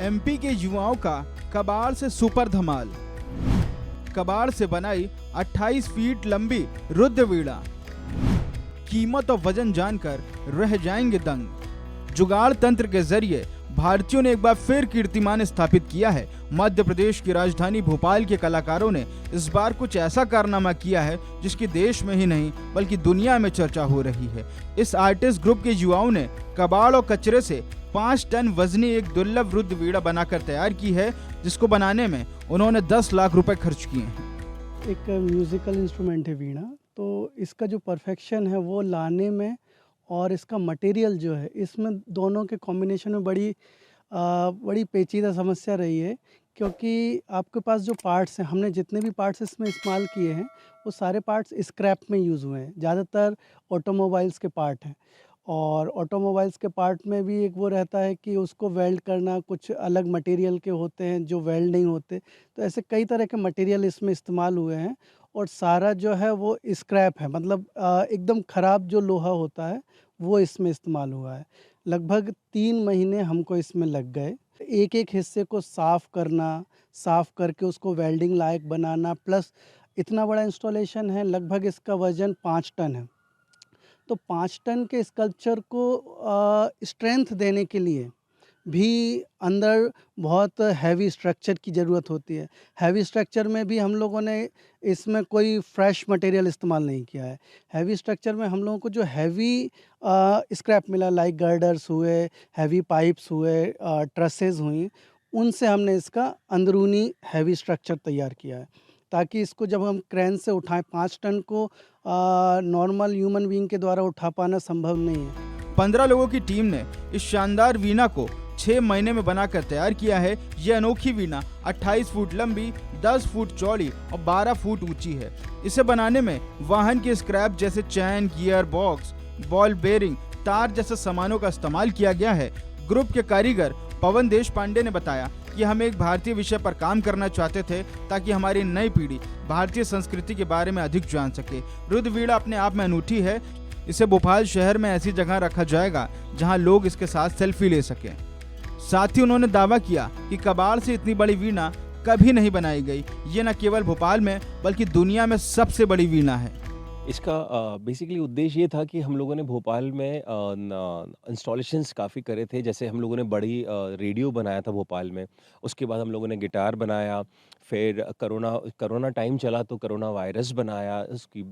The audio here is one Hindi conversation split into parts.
एमपी के युवाओं का कबाड़ से सुपर धमाल। कबाड़ से बनाई 28 फीट लंबी रुद्र वीणा। कीमत और वजन जानकर रह जाएंगे दंग। जुगाड़ तंत्र के जरिए भारतीयों ने एक बार फिर कीर्तिमान स्थापित किया है। मध्य प्रदेश की राजधानी भोपाल के कलाकारों ने इस बार कुछ ऐसा कारनामा किया है जिसकी देश में ही नहीं बल्कि दुनिया में चर्चा हो रही है। इस आर्टिस्ट ग्रुप के युवाओं ने कबाड़ और कचरे से 5 टन वजनी एक दुर्लभ रुद्र वीणा बनाकर तैयार की है, जिसको बनाने में उन्होंने 10 लाख रुपए खर्च किए हैं। एक म्यूज़िकल इंस्ट्रूमेंट है वीणा, तो इसका जो परफेक्शन है वो लाने में और इसका मटेरियल जो है इसमें दोनों के कॉम्बिनेशन में बड़ी पेचीदा समस्या रही है, क्योंकि आपके पास जो पार्ट्स हैं, हमने जितने भी पार्ट्स इसमें इस्तेमाल किए हैं वो सारे पार्ट्स स्क्रैप में यूज़ हुए हैं। ज़्यादातर ऑटोमोबाइल्स के पार्ट हैं और ऑटोमोबाइल्स के पार्ट में भी एक वो रहता है कि उसको वेल्ड करना, कुछ अलग मटेरियल के होते हैं जो वेल्ड नहीं होते, तो ऐसे कई तरह के मटेरियल इसमें इस्तेमाल हुए हैं और सारा जो है वो स्क्रैप है, मतलब एकदम ख़राब जो लोहा होता है वो इसमें इस्तेमाल हुआ है। लगभग 3 महीने हमको इसमें लग गए। एक एक हिस्से को साफ़ करना, साफ़ करके उसको वेल्डिंग लायक बनाना, प्लस इतना बड़ा इंस्टॉलेशन है, लगभग इसका वज़न 5 टन है। तो 5 टन के स्कल्पचर को स्ट्रेंथ देने के लिए भी अंदर बहुत हैवी स्ट्रक्चर की ज़रूरत होती है। हैवी स्ट्रक्चर में भी हम लोगों ने इसमें कोई फ्रेश मटेरियल इस्तेमाल नहीं किया है। हैवी स्ट्रक्चर में हम लोगों को जो हैवी स्क्रैप मिला, लाइक गर्डर्स हुए, हैवी पाइप्स हुए, ट्रसेस हुई, उनसे हमने इसका अंदरूनी हैवी स्ट्रक्चर तैयार किया है, ताकि इसको जब हम क्रेन से उठाएं, 5 टन को नॉर्मल ह्यूमन बीइंग के द्वारा उठा पाना संभव नहीं है। 15 लोगों की टीम ने इस शानदार वीणा को 6 महीने में बनाकर तैयार किया है। ये अनोखी वीणा 28 फुट लंबी, 10 फुट चौड़ी और 12 फुट ऊंची है। इसे बनाने में वाहन के स्क्रैप जैसे चैन, गियर बॉक्स, बॉल बेरिंग, तार जैसे सामानों का इस्तेमाल किया गया है। ग्रुप के कारीगर पवन देशपांडे ने बताया कि हम एक भारतीय विषय पर काम करना चाहते थे ताकि हमारी नई पीढ़ी भारतीय संस्कृति के बारे में अधिक जान सके। रुद्र वीणा अपने आप में अनूठी है। इसे भोपाल शहर में ऐसी जगह रखा जाएगा जहां लोग इसके साथ सेल्फी ले सकें। साथ ही उन्होंने दावा किया कि कबाड़ से इतनी बड़ी वीणा कभी नहीं बनाई गई। ये न केवल भोपाल में बल्कि दुनिया में सबसे बड़ी वीणा है। इसका बेसिकली उद्देश्य ये था कि हम लोगों ने भोपाल में इंस्टॉलेशंस काफ़ी करे थे। जैसे हम लोगों ने बड़ी रेडियो बनाया था भोपाल में, उसके बाद हम लोगों ने गिटार बनाया, फिर कोरोना टाइम चला तो कोरोना वायरस बनाया, उसकी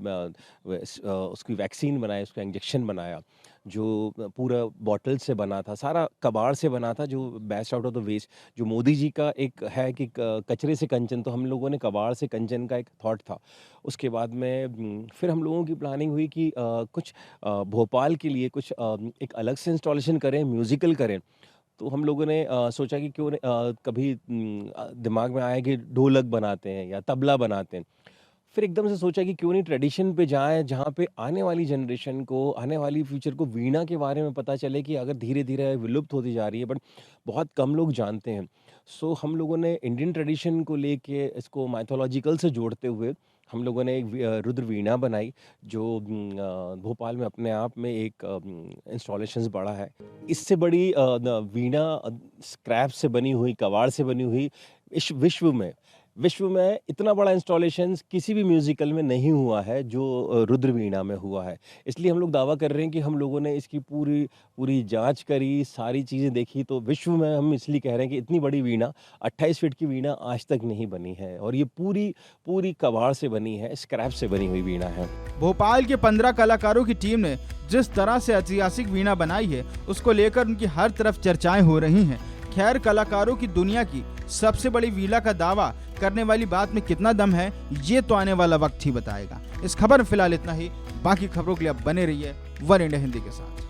वैक्सीन बनाई, उसका इंजेक्शन बनाया, जो पूरा बॉटल से बना था, सारा कबाड़ से बना था, जो best out of the waste. जो मोदी जी का एक है कि कचरे से कंचन, तो हम लोगों ने कबाड़ से कंचन का एक थॉट था। उसके बाद में फिर हम लोगों की प्लानिंग हुई कि कुछ भोपाल के लिए कुछ एक अलग से इंस्टॉलेशन करें, म्यूज़िकल करें। तो हम लोगों ने सोचा कि क्यों कभी दिमाग में आया कि ढोलक बनाते हैं या तबला बनाते हैं। फिर एकदम से सोचा कि क्यों नहीं ट्रेडिशन पे जाएं, जहाँ पे आने वाली जनरेशन को, आने वाली फ्यूचर को वीणा के बारे में पता चले कि अगर धीरे धीरे विलुप्त होती जा रही है, बट बहुत कम लोग जानते हैं। सो हम लोगों ने इंडियन ट्रेडिशन को लेके इसको माइथोलॉजिकल से जोड़ते हुए हम लोगों ने एक रुद्र वीणा बनाई, जो भोपाल में अपने आप में एक इंस्टॉलेशंस बड़ा है। इससे बड़ी वीणा स्क्रैप से बनी हुई, कबाड़ से बनी हुई इस विश्व में इतना बड़ा इंस्टॉलेशन किसी भी म्यूज़िकल में नहीं हुआ है जो रुद्र वीणा में हुआ है। इसलिए हम लोग दावा कर रहे हैं कि हम लोगों ने इसकी पूरी जांच करी, सारी चीज़ें देखी, तो विश्व में हम इसलिए कह रहे हैं कि इतनी बड़ी वीणा, 28 फीट की वीणा आज तक नहीं बनी है और ये पूरी कबाड़ से बनी है, स्क्रैप से बनी हुई वीणा है। भोपाल के 15 कलाकारों की टीम ने जिस तरह से ऐतिहासिक वीणा बनाई है, उसको लेकर उनकी हर तरफ चर्चाएं हो रही हैं। खैर, कलाकारों की दुनिया की सबसे बड़ी वीणा का दावा करने वाली बात में कितना दम है, ये तो आने वाला वक्त ही बताएगा। इस खबर में फिलहाल इतना ही। बाकी खबरों के लिए आप बने रहिए वन इंडिया हिंदी के साथ।